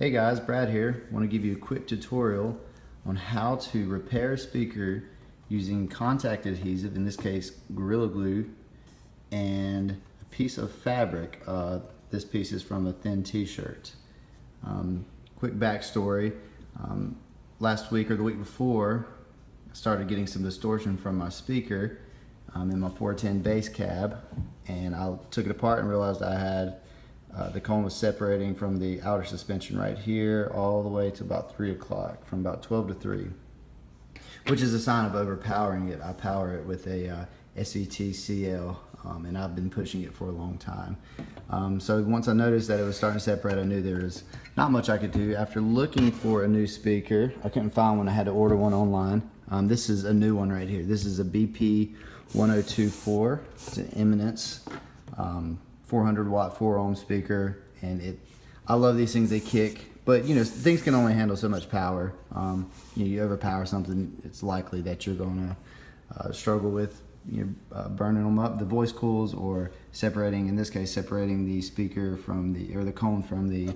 Hey guys, Brad here. I want to give you a quick tutorial on how to repair a speaker using contact adhesive, in this case Gorilla Glue, and a piece of fabric. This piece is from a thin t-shirt. Quick backstory. Last week or the week before, I started getting some distortion from my speaker in my 410 bass cab, and I took it apart and realized I had the cone was separating from the outer suspension right here all the way to about 3 o'clock, from about 12 to 3, which is a sign of overpowering it. I power it with a SET-CL, and I've been pushing it for a long time. So once I noticed that it was starting to separate, I knew there was not much I could do. After looking for a new speaker, I couldn't find one. I had to order one online. This is a new one right here. This is a BP 1024. It's an Eminence 400 watt 4 ohm speaker, and I love these things. They kick, but you know, things can only handle so much power. You overpower something, it's likely that you're going to struggle with burning them up, the voice coils, or separating, in this case, separating the speaker from the cone from the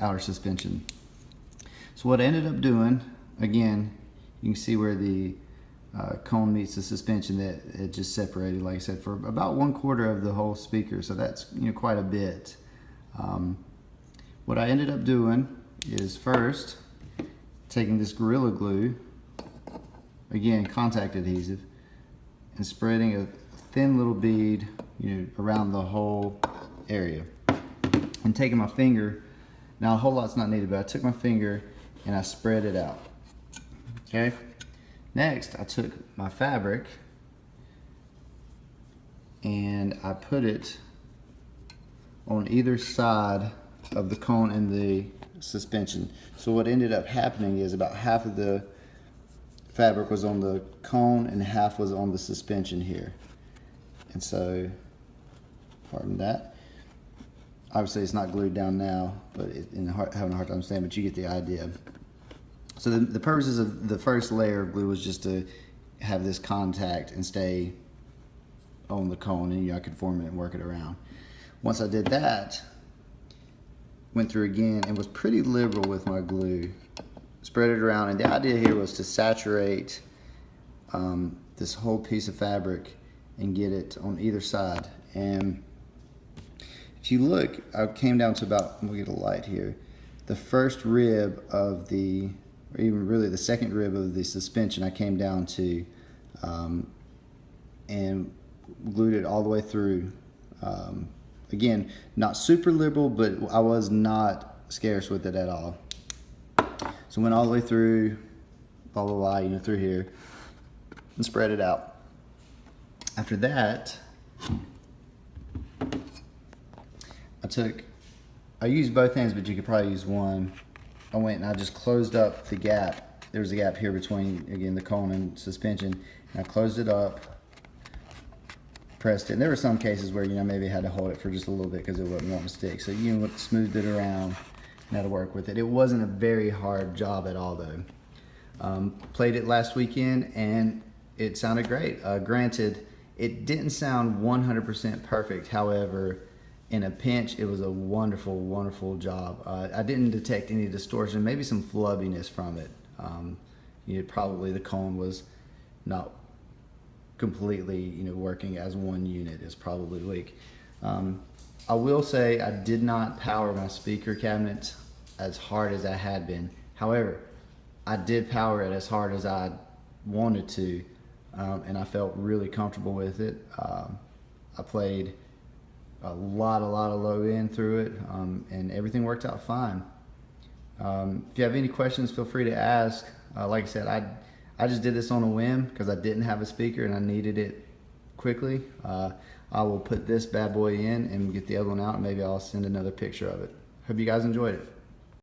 outer suspension. So what I ended up doing, again, you can see where the cone meets the suspension, that it just separated, like I said, for about 1/4 of the whole speaker. So that's quite a bit. What I ended up doing is first taking this Gorilla Glue, again contact adhesive, and spreading a thin little bead around the whole area, and taking my finger. Now a whole lot's not needed, but I took my finger and I spread it out. Okay. Next, I took my fabric and I put it on either side of the cone and the suspension. So what ended up happening is about half of the fabric was on the cone and half was on the suspension here. And so, pardon that. Obviously it's not glued down now, but having a hard time staying, but you get the idea. So the purposes of the first layer of glue was just to have this contact and stay on the cone, and I could form it and work it around. Once I did that, went through again and was pretty liberal with my glue. Spread it around, and the idea here was to saturate this whole piece of fabric and get it on either side. And if you look, I came down to about, we'll get a light here, the first rib of the, or even really the second rib of the suspension, I came down to and glued it all the way through. Again, not super liberal, but I was not scarce with it at all. So went all the way through, blah blah blah, through here, and spread it out. After that, I used both hands, but you could probably use one. I went and I just closed up the gap. There was a gap here between, again, the cone and suspension. And I closed it up, pressed it. And there were some cases where, maybe I had to hold it for just a little bit because it wasn't wanting to stick. So, smoothed it around and had to work with it. It wasn't a very hard job at all, though. Played it last weekend and it sounded great. Granted, it didn't sound 100% perfect. However, in a pinch, it was a wonderful, wonderful job. I didn't detect any distortion, maybe some flubbiness from it. Probably the cone was not completely, working as one unit. It's probably weak. I will say I did not power my speaker cabinet as hard as I had been. However, I did power it as hard as I wanted to, and I felt really comfortable with it. I played a lot of low end through it, and everything worked out fine. If you have any questions, feel free to ask. Like I said, I just did this on a whim because I didn't have a speaker and I needed it quickly. I will put this bad boy in and get the other one out, and maybe I'll send another picture of it. Hope you guys enjoyed it.